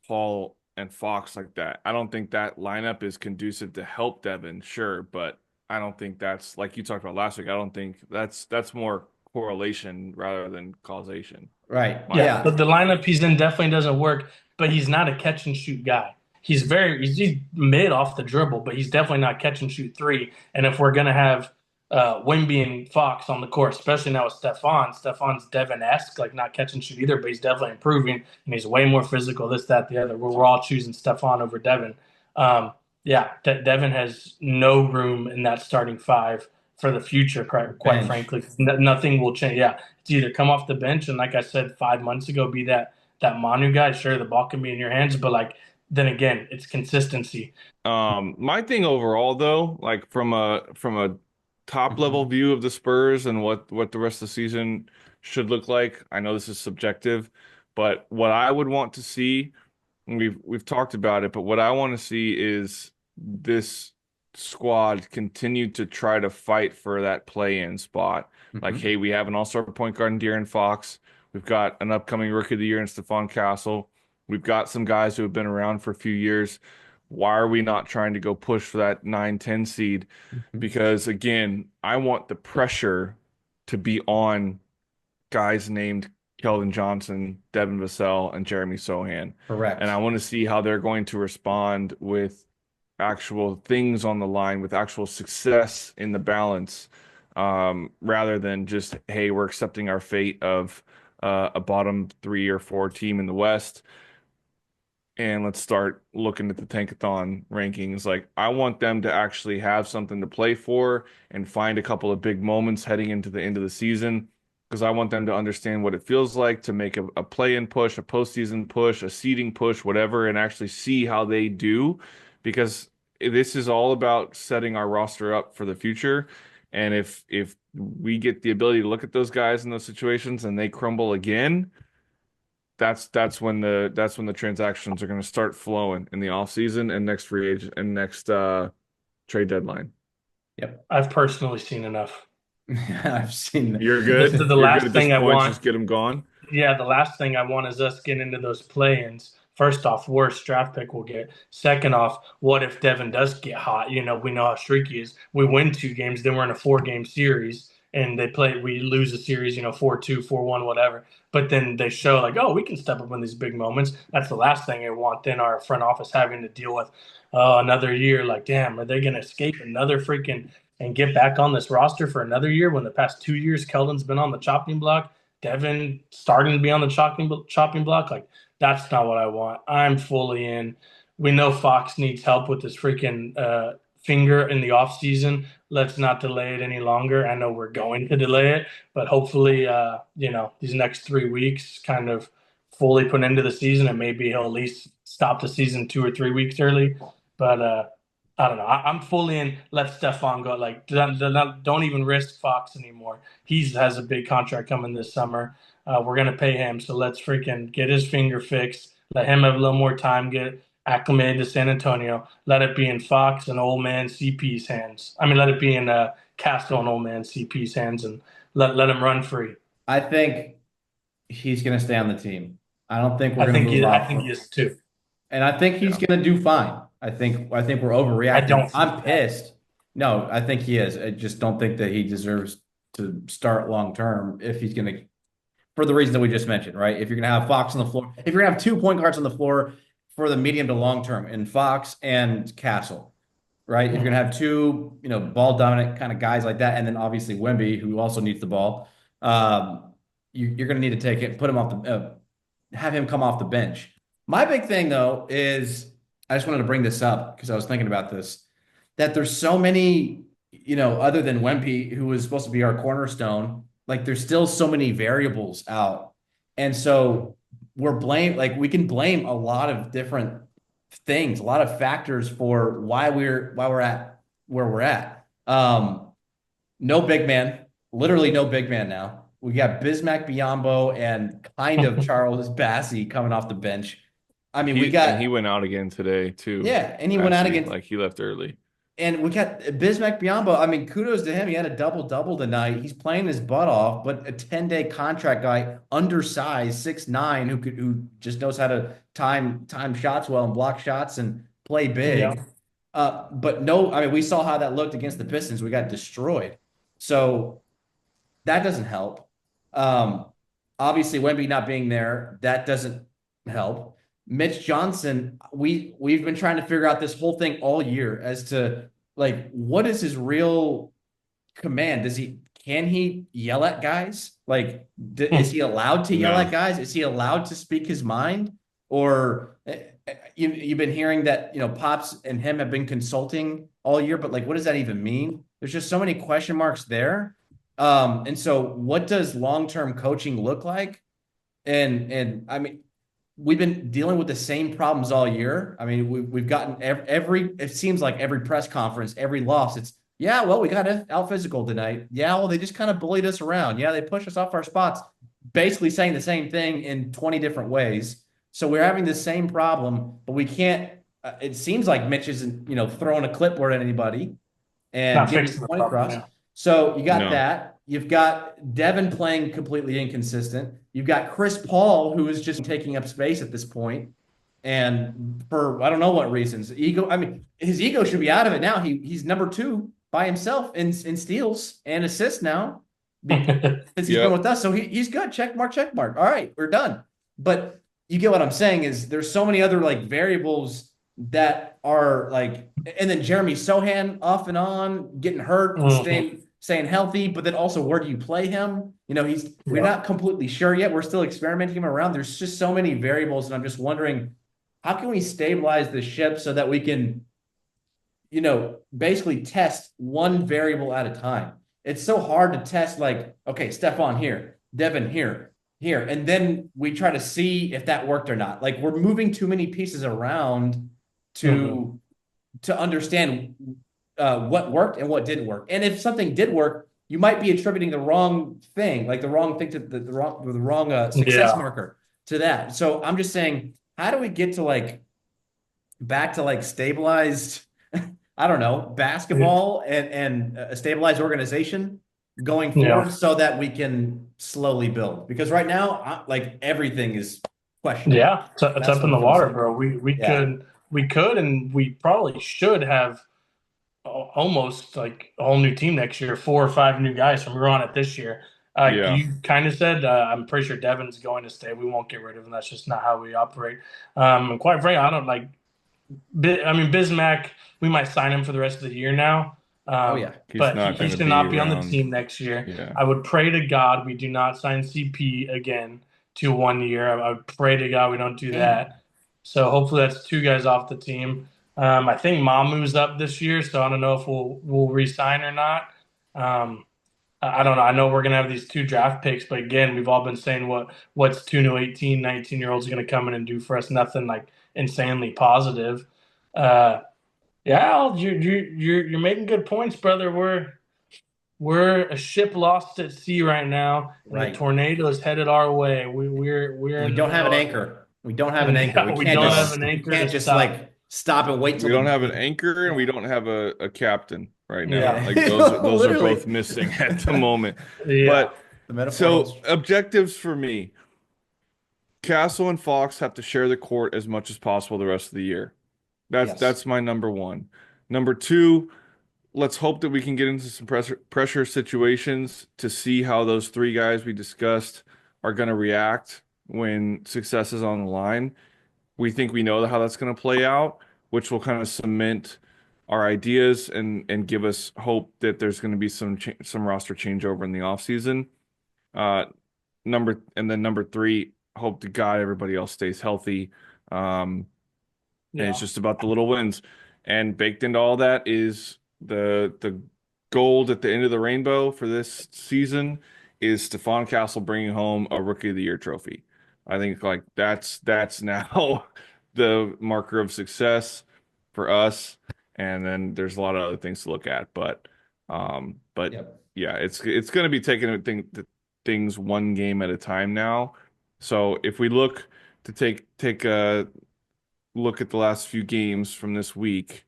Paul and Fox like that. I don't think that lineup is conducive to help Devin, sure, but I don't think that's like you talked about last week. I don't think that's more correlation rather than causation. right. My Yeah, Yeah, but the lineup he's in definitely doesn't work. But he's not a catch and shoot guy. He's mid off the dribble, but he's definitely not catch and shoot three. And if we're gonna have Wemby and Fox on the court, especially now with Stefan's Devin-esque, like not catch and shoot either, but he's definitely improving and he's way more physical. This, that, the other. We're all choosing Stefan over Devin. Yeah, Devin has no room in that starting five for the future. Quite bench. frankly, nothing will change. Yeah, it's either come off the bench and, like I said 5 months ago, be that Manu guy. Sure, the ball can be in your hands, but like then again, it's consistency. My thing overall though, like from a top level Mhm. view of the Spurs and what the rest of the season should look like. I know this is subjective, but what I would want to see, and we've talked about it, but what I want to see is this squad continue to try to fight for that play-in spot. Like, Mhm. hey, we have an all-star point guard in De'Aaron Fox. We've got an upcoming rookie of the year in Stephon Castle. We've got some guys who have been around for a few years. Why are we not trying to go push for that 9-10 seed? Mhm. Because again, I want the pressure to be on guys named Keldon Johnson, Devin Vassell, and Jeremy Sohan. And I Correct. want to see how they're going to respond with actual things on the line, with actual success in the balance, rather than just, hey, we're accepting our fate of a bottom 3 or 4 team in the West and let's start looking at the tankathon rankings. Like, I want them to actually have something to play for and find a couple of big moments heading into the end of the season because I want them to understand what it feels like to make a play-in push, a postseason push, a seeding push, whatever, and actually see how they do because this is all about setting our roster up for the future. And if we get the ability to look at those guys in those situations and they crumble again, that's when the transactions are going to start flowing in the offseason and next free agent and next trade deadline. Yep. I've personally seen enough. I've seen You're The, good. the You're good last at this thing I point. want Just get them gone. Yeah, the last thing I want is us getting into those play-ins. First off, worst draft pick we'll get. Second off, what if Devin does get hot? We know how streaky he is. We win 2 games, then we're in a 4-game series, and we lose a series, 4-2, 4-1, whatever. But then they show like, oh, we can step up in these big moments. That's the last thing I want. Then our front office having to deal with another year. Like, damn, are they going to escape another freaking and get back on this roster for another year when the past 2 years Keldon's been on the chopping block? Devin starting to be on the chopping block, like that's not what I want. I'm fully in. We know Fox needs help with his freaking finger in the off season. Let's not delay it any longer. I know we're going to delay it, but hopefully, these next 3 weeks kind of fully put into the season, and maybe he'll at least stop the season 2 or 3 weeks early. But I don't know. I'm fully in. Let Stefan go. Like, don't even risk Fox anymore. He has a big contract coming this summer. We're gonna pay him, so let's freaking get his finger fixed. Let him have a little more time, get acclimated to San Antonio. Let it be in Fox and old man CP's hands. I mean, let it be in Castro and old man CP's hands, and let him run free. I think he's going to stay on the team. I don't think we're I going to think move he, I off think he from, is too. and I think he's Yeah. going to do fine. I think we're I overreacting. don't think I'm that. pissed. No, I think he is. I just don't think that he deserves to start long term if he's going to, for the reason that we just mentioned, right? If you're going to have Fox on the floor, if you're going to have 2 point guards on the floor for the medium to long term in Fox and Castle, right? If you're going to have two, ball dominant kind of guys like that, and then obviously Wemby, who also needs the ball, you're going to need to take it, put him off have him come off the bench. My big thing though is I just wanted to bring this up because I was thinking about this, that there's so many, other than Wemby, who was supposed to be our cornerstone, like there's still so many variables out. And so we can blame a lot of different things, a lot of factors for why we're at where we're at. No big man, literally no big man now. We got Bismack Biyombo and kind of Charles Bassey coming off the bench. I mean, we He got went out again today too. yeah, and he went out Actually, against like he left early. and we got Bismack Biyombo. I mean, kudos to him. He had a double-double tonight. He's playing his butt off, but a 10-day contract guy, undersized, 6'9", who just knows how to time shots well and block shots and play Yeah. big. But no, I mean, we saw how that looked against the Pistons. We got destroyed. So that doesn't help. Um, Obviously, Wemby not being there, that doesn't help. Mitch Johnson, we've been trying to figure out this whole thing all year as to like what is his real command? Can he yell at guys? Like, is he allowed to yell No. at guys? Is he allowed to speak his mind? Or you've been hearing that Pops and him have been consulting all year, but like, what does that even mean? There's just so many question marks there. And so, what does long-term coaching look like? And I mean, we've been dealing with the same problems all year. I mean, we've gotten every it seems like every press conference, every loss, it's yeah, well, we got out physical tonight. Yeah, well, they just kind of bullied us around. Yeah, they pushed us off our spots, basically saying the same thing in 20 different ways. So we're having the same problem, but we can't. It seems like Mitch isn't, throwing a clipboard at anybody and Not getting fixing his the point problem. across. Yeah. So you got No. that. You've got Devin playing completely inconsistent. You've got Chris Paul, who is just taking up space at this point, and for I don't know what reasons. Ego. I mean, his ego should be out of it now. He's number 2 by himself in steals and assists now because he's been with us. So he's good. Check mark, check mark. All right, we're done. But you get what I'm saying is there's so many other like variables that are like, and then Jeremy Sohan off and on, getting hurt, staying healthy, but then also where do you play him? We're not completely sure yet. We're still experimenting him around. There's just so many variables, and I'm just wondering how can we stabilize the ship so that we can, basically test one variable at a time. It's so hard to test like, okay, Stephon here, Devin here, and then we try to see if that worked or not. Like we're moving too many pieces around to understand what worked and what didn't work. And if something did work, you might be attributing the wrong thing, like the wrong thing to the wrong success marker to that. So I'm just saying, how do we get to like back to like stabilized, I don't know, basketball and a stabilized organization going forward so that we can slowly build? Because right now, like everything is questionable. Yeah, it's up in the water, bro. We could, and we probably should have almost like a whole new team next year, 4 or 5 new guys from on it this year. You kind of said, I'm pretty sure Devin's going to stay. We won't get rid of him. That's just not how we operate. And quite frankly, I don't like. I mean, Bismack, we might sign him for the rest of the year now. But he should not be on the team next year. Yeah. I would pray to God we do not sign CP again to 1 year. I would pray to God we don't do that. So hopefully that's 2 guys off the team. I think Mamu's up this year, so I don't know if we'll re-sign or not. I don't know. I know we're going to have these 2 draft picks, but again, we've all been saying what's 2 new 18, 19-year-olds going to come in and do for us. Nothing like insanely positive. Yeah, you're making good points, brother. We're a ship lost at sea right now, and a tornado is headed our way. We don't have an anchor. We don't have an anchor. We can't just like stop and wait till we don't have an anchor, and we don't have a captain right now. Yeah. Like those are both missing at the moment. Yeah. But so objectives for me. Castle and Fox have to share the court as much as possible the rest of the year. That's my number 1. Number 2, let's hope that we can get into some pressure situations to see how those 3 guys we discussed are going to react when success is on the line. We think we know how that's going to play out, which will kind of cement our ideas and give us hope that there's going to be some roster changeover in the offseason. Number 3, hope to God everybody else stays healthy. and it's Yeah. just about the little wins. And baked into all that is the gold at the end of the rainbow for this season is Stephon Castle bringing home a Rookie of the Year trophy. I think like that's now the marker of success for us. And then there's a lot of other things to look at, but Yep. yeah, it's going to be taking things one game at a time now. So if we look to take a look at the last few games from this week,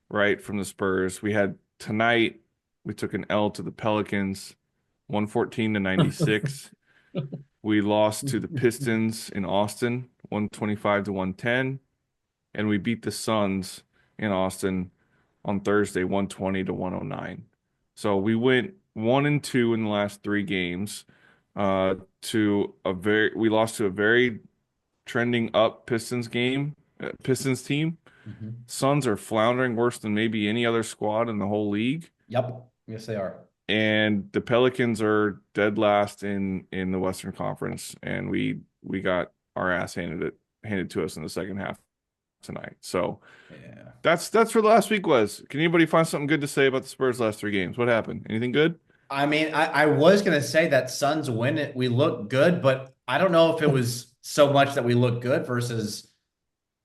right, from the Spurs. We had tonight, we took an L to the Pelicans, 114 to 96. We lost to the Pistons in Austin, 125 to 110, and we beat the Suns in Austin on Thursday, 120 to 109. So we went 1-2 in the last three games. We lost to a very trending up Pistons team. Mhm. Suns are floundering worse than maybe any other squad in the whole league. Yep. Yes, they are. And the Pelicans are dead last in the Western Conference, and we got our ass handed to us in the second half tonight. So Yeah. that's where the last week was. Can anybody find something good to say about the Spurs last three games? What happened? Anything good? I mean, I was gonna say that Suns win it. We look good, but I don't know if it was so much that we look good versus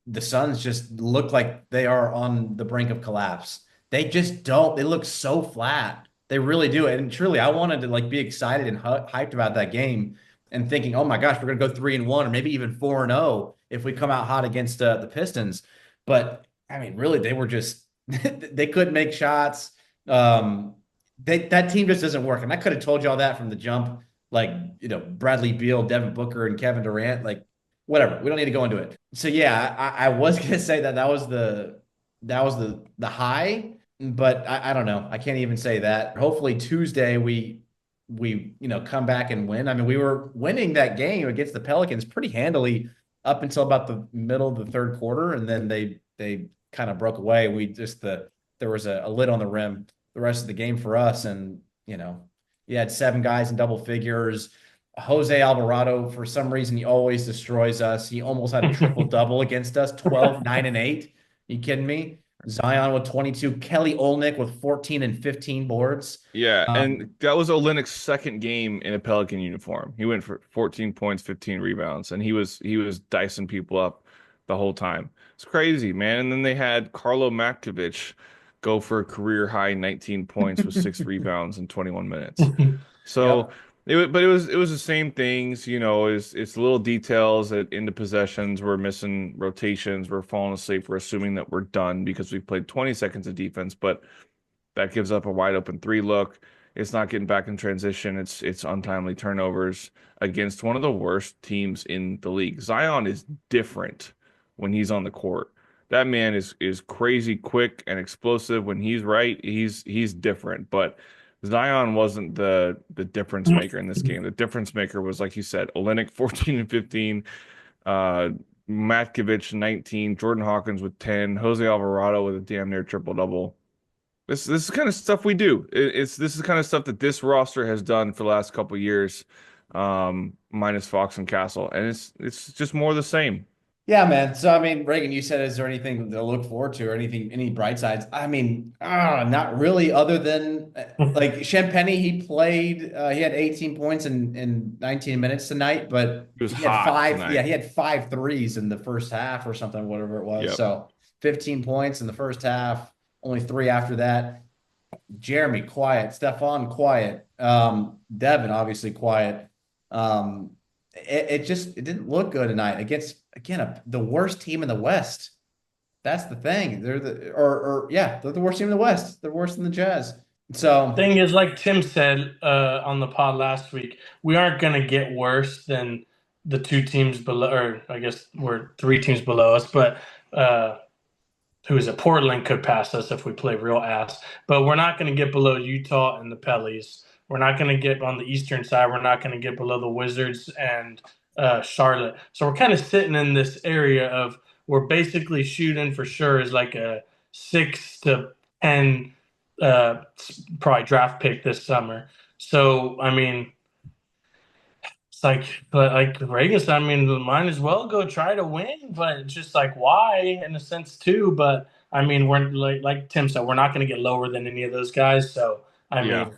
the Suns just look like they are on the brink of collapse. They just don't. They look so flat. They really do. And truly, I wanted to like be excited and hyped about that game and thinking, oh my gosh, we're gonna go 3-1 or maybe even 4-0 if we come out hot against the Pistons. But I mean, really, they were just they couldn't make shots. Um, that team just doesn't work. And I could have told you all that from the jump. Like, Bradley Beal, Devin Booker, and Kevin Durant. Like, whatever. We don't need to go into it. So yeah, I was gonna say that was the high, but I don't know. I can't even say that. Hopefully Tuesday we come back and win. I mean, we were winning that game against the Pelicans pretty handily up until about the middle of the third quarter, and then they kind of broke away. There was a lid on the rim the rest of the game for us, and you had seven guys in double figures. Jose Alvarado, for some reason, he always destroys us. He almost had a triple double against us, 12, 9, and 8. You kidding me? Zion with 22, Kelly Olynyk with 14 and 15 boards. Yeah, and Um, that was Olynyk's second game in a Pelican uniform. He went for 14 points, 15 rebounds, and he was dicing people up the whole time. It's crazy, man. And then they had Carlo Matkovic go for a career high 19 points with six rebounds in 21 minutes. So yep. but it was the same things, it's little details that into possessions, we're missing rotations, we're falling asleep, we're assuming that we're done because we played 20 seconds of defense, but that gives up a wide open three look. It's not getting back in transition. It's untimely turnovers against one of the worst teams in the league. Zion is different when he's on the court. That man is crazy quick and explosive when he's right. He's different, but Zion wasn't the difference maker in this game. The difference maker was, like you said, Olynyk 14 and 15, uh Matkovic 19, Jordan Hawkins with 10, Jose Alvarado with a damn near triple double. This is kind of stuff we do. This is kind of stuff that this roster has done for the last couple of years, minus Fox and Castle, and it's just more of the same. Yeah, man. So, I mean, Reagan, you said, is there anything to look forward to or anything, any bright sides? I mean, not really, other than like Champagny, he had 18 points in 19 minutes tonight, but It was he had hot yeah, tonight. he had five threes in the first half or something, whatever it was. Yep. So 15 points in the first half, only three after that. Jeremy, quiet. Stephon, quiet. Devin, obviously quiet. Um, it didn't look good tonight against again the worst team in the West. That's the thing. They're the worst team in the West. They're worse than the Jazz. So Thing is, like Tim said on the pod last week, we aren't going to get worse than the two teams below, or I guess we're three teams below us, but who is it? Portland could pass us if we play real ass, but we're not going to get below Utah and the Pellies. We're not going to get on the eastern side. We're not going to get below the Wizards and Charlotte. So we're kind of sitting in this area of we're basically shooting for sure is like a 6 to 10 probably draft pick this summer. So I mean, It's like, but like Vegas, I mean, might as well go try to win, but it's just like, why in a sense too. But I mean, we're like Tim said, we're not going to get lower than any of those guys. So I Yeah.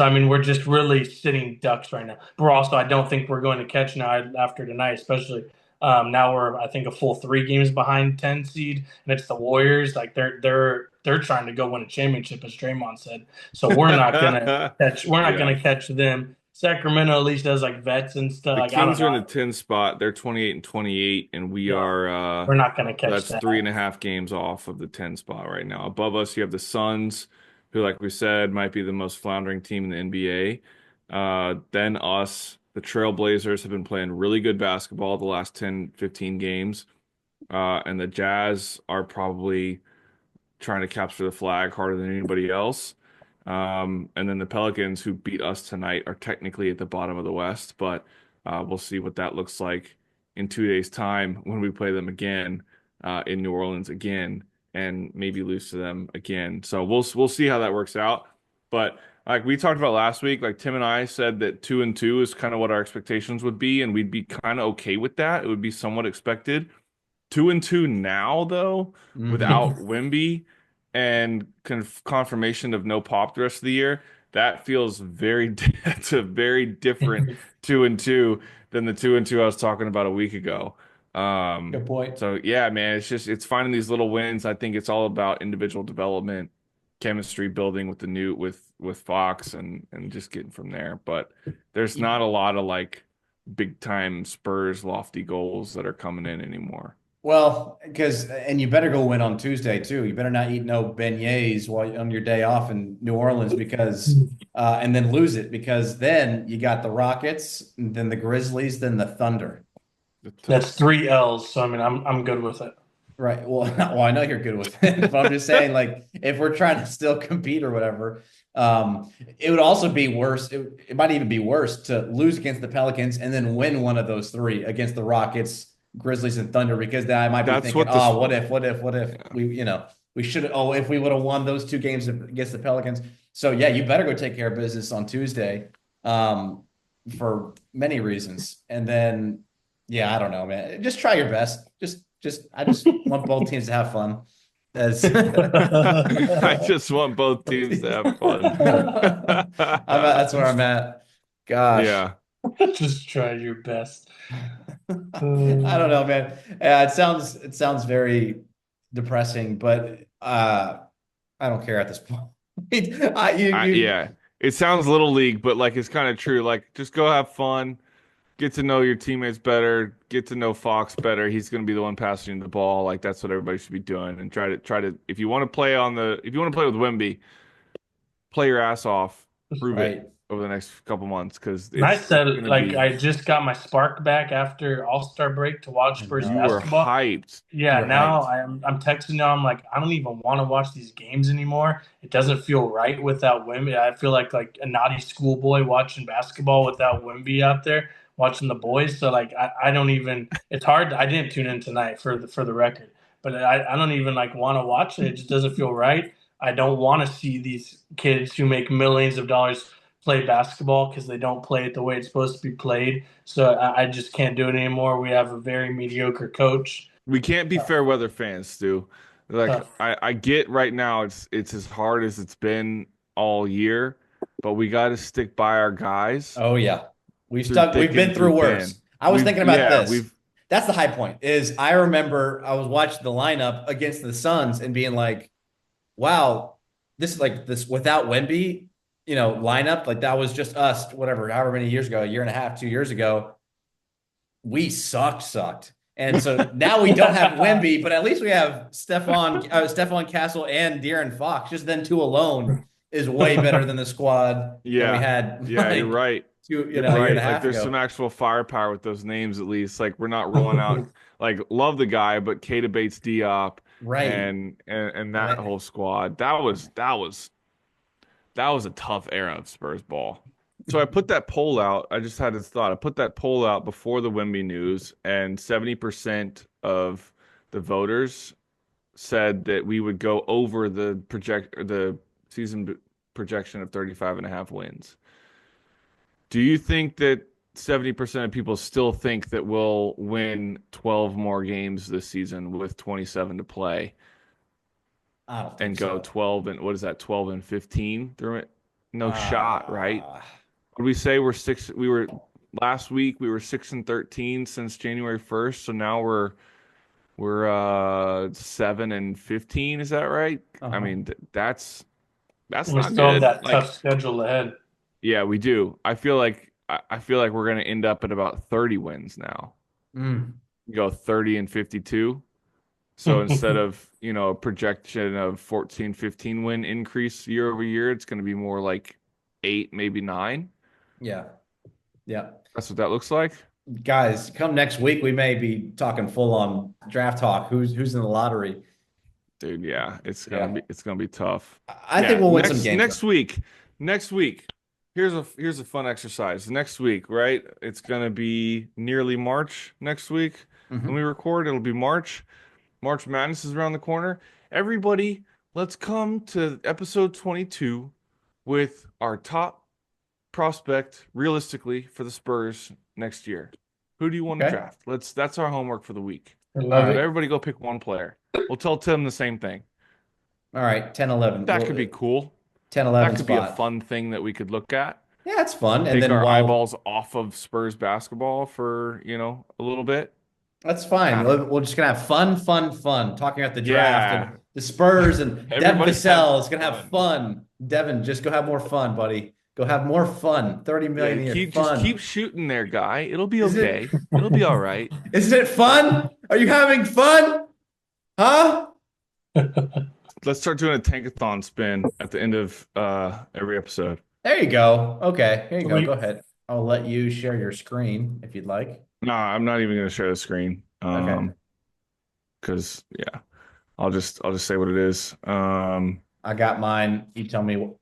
mean, we're just really sitting ducks right now. But also, I don't think we're going to catch now after tonight, especially now we're I think a full 3 games behind 10 seed, and it's the Warriors. Like they're trying to go win a championship, as Draymond said. So we're not Yeah. gonna catch them. Sacramento at least does like vets and stuff. The Like I don't Kings are in the know. 10 spot. They're 28 and 28, and we Yeah, are we're not gonna catch that's that. 3.5 games off of the 10 spot right now. Above us, you have the Suns, who, like we said, might be the most floundering team in the NBA. Then us, the Trailblazers have been playing really good basketball the last 10, 15 games. And the Jazz are probably trying to capture the flag harder than anybody else. And then the Pelicans, who beat us tonight, are technically at the bottom of the West, but we'll see what that looks like in 2 days' time when we play them again in New Orleans again, and maybe lose to them again. So we'll see how that works out. But like we talked about last week, like Tim and I said that 2-2 is kind of what our expectations would be, and we'd be kind of okay with that. It would be somewhat expected. 2-2 now, though, without Wemby and confirmation of no Pop the rest of the year, that feels very, it's a very different 2-2 than the 2-2 I was talking about a week ago. Good point. So yeah, man, it's finding these little wins. I think it's all about individual development, chemistry building with the new with Fox and just getting from there. But there's not a lot of like big time Spurs lofty goals that are coming in anymore. Well, and you better go win on Tuesday too. You better not eat no beignets while on your day off in New Orleans and then lose it because then you got the Rockets, then the Grizzlies, then the Thunder. That's 3 L's. So I mean, I'm good with it. Right. Well, well, I know you're good with it, but I'm just saying, like, if we're trying to still compete or whatever, it would also be worse. It might even be worse to lose against the Pelicans and then win one of those three against the Rockets, Grizzlies, and Thunder, because then I might be That's thinking, what oh, this. what if Yeah. we should, oh, if we would have won those 2 games against the Pelicans. So yeah, you better go take care of business on Tuesday, for many reasons. And then, yeah, I don't know, man. Just try your best. I just want both teams to have fun. As I just want both teams to have fun. that's where I'm at. Gosh. Yeah. Just try your best. I don't know, man. Yeah, it sounds very depressing, but I don't care at this point. I, you Yeah. It sounds little league, but like it's kind of true. Like just go have fun, get to know your teammates better, get to know Fox better. He's going to be the one passing you the ball. Like that's what everybody should be doing. And try to if you want to play if you want to play with Wemby, play your ass off, prove it right. over the next couple months because Nice it's that going to like be I just got my spark back after All-Star break to watch I Spurs you were know. basketball. hyped. Yeah, You're now hyped. I'm texting you. I'm like, I don't even want to watch these games anymore. It doesn't feel right without Wemby. I feel like a naughty schoolboy watching basketball without Wemby out there watching the boys. So like I don't even. It's hard. I didn't tune in tonight for the record, but I don't even like want to watch it. It just doesn't feel right. I don't want to see these kids who make millions of dollars play basketball because they don't play it the way it's supposed to be played. So I just can't do it anymore. We have a very mediocre coach. We can't be fair weather fans, Stu. Like Tough. I get right now it's as hard as it's been all year, but we got to stick by our guys Oh yeah. through We've thick been and through through thin. worse. I was thinking about this. We've That's the high point. Is I remember I was watching the lineup against the Suns and being like, wow, this is like this without Wemby, lineup, like that was just us, whatever, however many years ago, a year and a half, 2 years ago, we sucked. And so now we don't have Wemby, but at least we have Stephon Castle and De'Aaron Fox. Just then two alone is way better than the squad that we yeah. had Yeah, you're like right. You're a year and right. a Like half there's some ago. actual firepower with those names at least. Like we're not rolling out like love the guy, but Keita Bates Diop Right. and And that whole squad. That was a tough era of Spurs ball. So I put that poll out. I just had this thought. I put that poll out before the Wemby news, and 70% of the voters said that we would go over the season projection of 35 and a half wins. Do you think that 70% of people still think that we'll win 12 more games this season with 27 to play I don't think and go so. 12 and what is that, 12 and 15 through it? No shot, right? Uh, What did we say? We were last week we were 6 and 13 since January 1st, so now we're 7 and 15, is that right? I uh-huh. mean, that's We not still have good. that Like, tough schedule ahead. yeah, we do. I feel like we're gonna end up at about 30 wins now. Mm. Go 30 and 52. So instead of, a projection of 14, 15 win increase year over year, it's going to be more like 8, maybe 9. Yeah. Yeah. That's what that looks like. Guys, come next week, we may be talking full on draft talk. Who's in the lottery? Dude, yeah, Yeah. it's gonna be tough. I think Yeah, we'll win some next games though. next week. Next week. Here's a fun exercise. Next week, right? It's gonna be nearly March next week. When we Mhm. record, it'll be March. March Madness is around the corner. Everybody, let's come to episode 22 with our top prospect realistically for the Spurs next year. Who do you want to Okay. draft? That's our homework for the week. I All love So right. it. everybody go pick one player. We'll tell Tim the same thing. All right. 10, 11. That Well, could be cool. 10, That 11 could be a spot. fun thing that we could look at. Yeah, it's fun. And Take then our while eyeballs off of Spurs basketball for, a little bit. that's fine. I don't know. We're just gonna have fun, fun, fun talking about the draft Yeah. and the Spurs and Devin Everybody have Vassell is gonna have fun. fun. Devin, just go have more fun, buddy. Go have more fun. 30 Yeah, million a year. just keep Fun. shooting there, guy. It'll be Is it okay. It'll be all right. isn't it fun? Are you having fun? Huh? Let's start doing a tankathon spin at the end of every episode. There you go. Okay, here you go. Go We ahead. I'll let you share your screen if you'd like. No, I'm not even gonna share the screen. Okay. Because yeah, I'll just say what it is. I got mine. You tell me what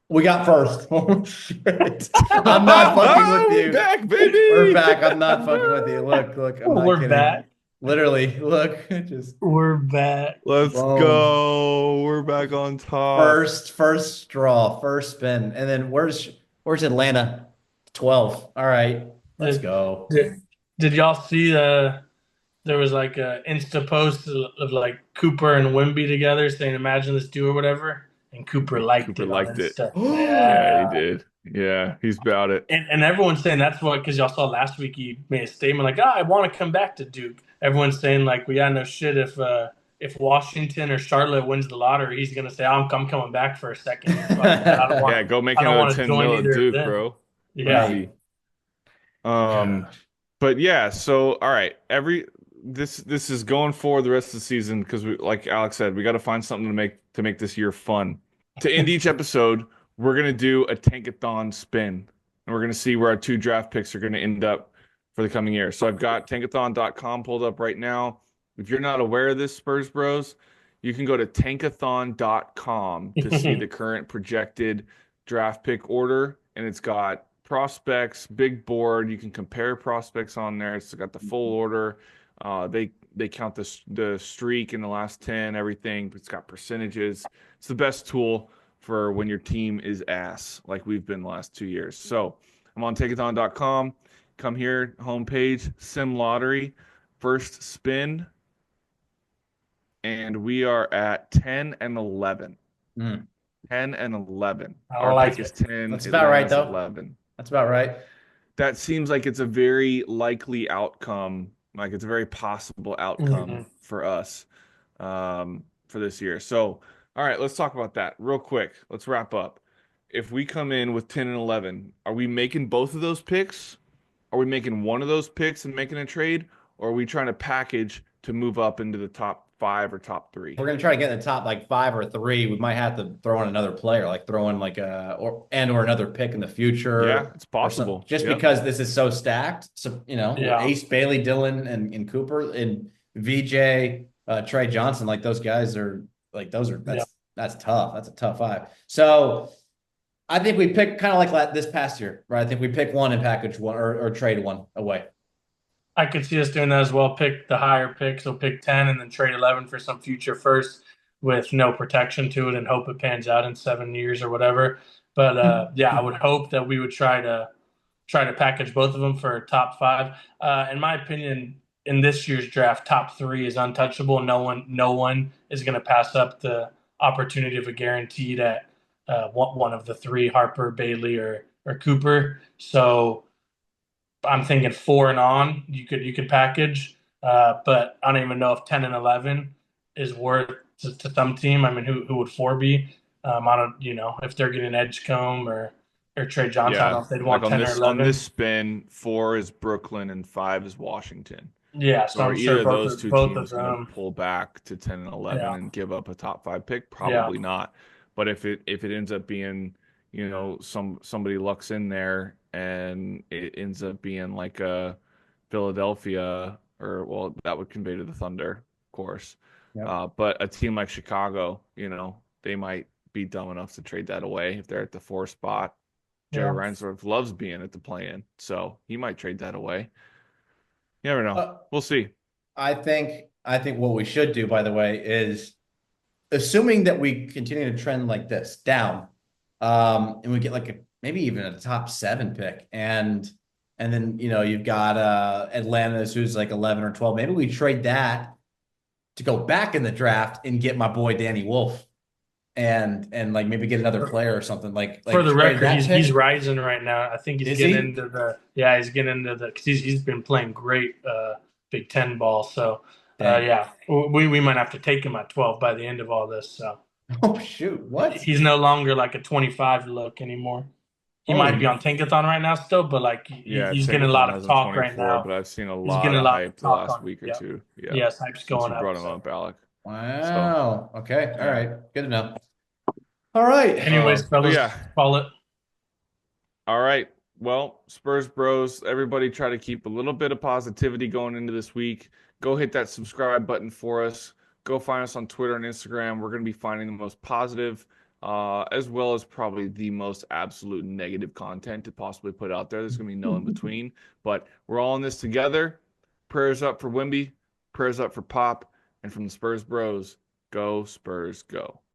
we got first. Oh, shit. I'm not fucking with We're you. back, We're baby. back. I'm not fucking with you. Look, I'm not we're kidding. back. Literally, look, just We're back. Let's boom. go. We're back on top. First straw, first spin. And then where's Atlanta? 12. All right, let's Did, go. did y'all see there was like a Insta post of like Cooper and Wemby together saying imagine this duo or whatever, and Cooper liked Cooper it on liked it. Insta. Yeah, he Yeah. did. Yeah, he's about it. And everyone's saying that's what, because y'all saw last week he made a statement like, I want to come back to Duke. Everyone's saying like, well, yeah, no shit. If Washington or Charlotte wins the lottery, he's gonna say, I'm coming back for a second. Yeah, go make I don't another want to 10 join mil at either of Duke, them. bro. Yeah. Easy. Um, Gosh. but yeah, so all right, this is going forward the rest of the season because we, like Alex said, we got to find something to make this year fun. To end each episode, we're gonna do a tankathon spin, and we're gonna see where our 2 draft picks are gonna end up for the coming year. So I've got tankathon.com pulled up right now. If you're not aware of this, Spurs Bros, you can go to tankathon.com to see the current projected draft pick order, and it's got prospects, big board. You can compare prospects on there. It's got the full order. They count the streak in the last 10, everything. It's got percentages. It's the best tool for when your team is ass, like we've been the last 2 years. So I'm on tankathon.com. Come here, homepage, Sim Lottery, first spin, and we are at 10 and 11. Mm. 10 and 11. I Our like pick is it. 10, That's about right, Atlanta's though. 11. That's about right. That seems like it's a very likely outcome. Like it's a very possible outcome for us for this year. So, all right, let's talk about that real quick. Let's wrap up. If we come in with 10 and 11, are we making both of those picks? Are we making one of those picks and making a trade? Or are we trying to package to move up into the top 5 or top 3? We're gonna try to get in the top like 5 or 3. We might have to throw in another player, like throw in like or another pick in the future. Yeah, it's Or some, possible. just Yep. because this is so stacked. So Yeah. Ace Bailey, Dylan, and Cooper and VJ, Trey Johnson, like those guys are like that's tough. That's a tough 5. So I think we pick kind of like this past year, right? I think we pick one and package one or trade one away. I could see us doing that as well. Pick the higher pick, so pick 10 and then trade 11 for some future first with no protection to it and hope it pans out in 7 years or whatever. But yeah, I would hope that we would try to try to package both of them for top five. In my opinion, in this year's draft, top three is untouchable. No one is going to pass up the opportunity of a guaranteed at one of the three, Harper, Bailey, or Cooper. So I'm thinking four and on, you could package, but I don't even know if 10 and 11 is worth to some team. I mean, who would four be? I don't, if they're getting Edgecombe or Trey Johnson, I don't Yeah, know if they'd like want on 10 or this 11. spin, 4 is Brooklyn and 5 is Washington. Yeah, So so are I'm sure either of both those of two both of teams going to them. pull back to 10 and 11 Yeah, and give up a top 5 pick? yeah, Probably not. But if it ends up being, somebody lucks in there and it ends up being like a Philadelphia, or well, that would convey to the Thunder, of course. Yep. But a team like Chicago, they might be dumb enough to trade that away if they're at the 4 spot. Jerry yeah. Reinsdorf loves being at the play-in, so he might trade that away. You never know. Uh, We'll see. I think what we should do, by the way, is assuming that we continue to trend like this down, and we get like maybe even a top 7 pick, and then you've got Atlanta's who's like 11 or 12. Maybe we trade that to go back in the draft and get my boy Danny Wolf and like maybe get another player or something For like the trade record, that he's pick. rising right now. I think he's Is getting he? into the yeah, he's getting into the because he's been playing great Big Ten ball. So Dang. yeah, we might have to take him at 12 by the end of all this. So Oh shoot. What? he's no longer like a 25 look anymore. He might be Holy. on Tankathon right now still, but like Yeah, he's getting a lot Tankathon of has him talk right 24, now. but I've seen a He's lot getting a of lot of hype the talk last on. week or Yeah, two. Yeah, yes, hype's since going you up. brought him So up, Alec. So, Wow. Okay. All yeah. right. Good to know. All right. anyways, But fellas, yeah. call it. All right. Well, Spurs Bros, everybody try to keep a little bit of positivity going into this week. Go hit that subscribe button for us. Go find us on Twitter and Instagram. We're going to be finding the most positive, as well as probably the most absolute negative content to possibly put out there. There's going to be no in between, but we're all in this together. Prayers up for Wemby, prayers up for Pop, and from the Spurs Bros, go Spurs, go.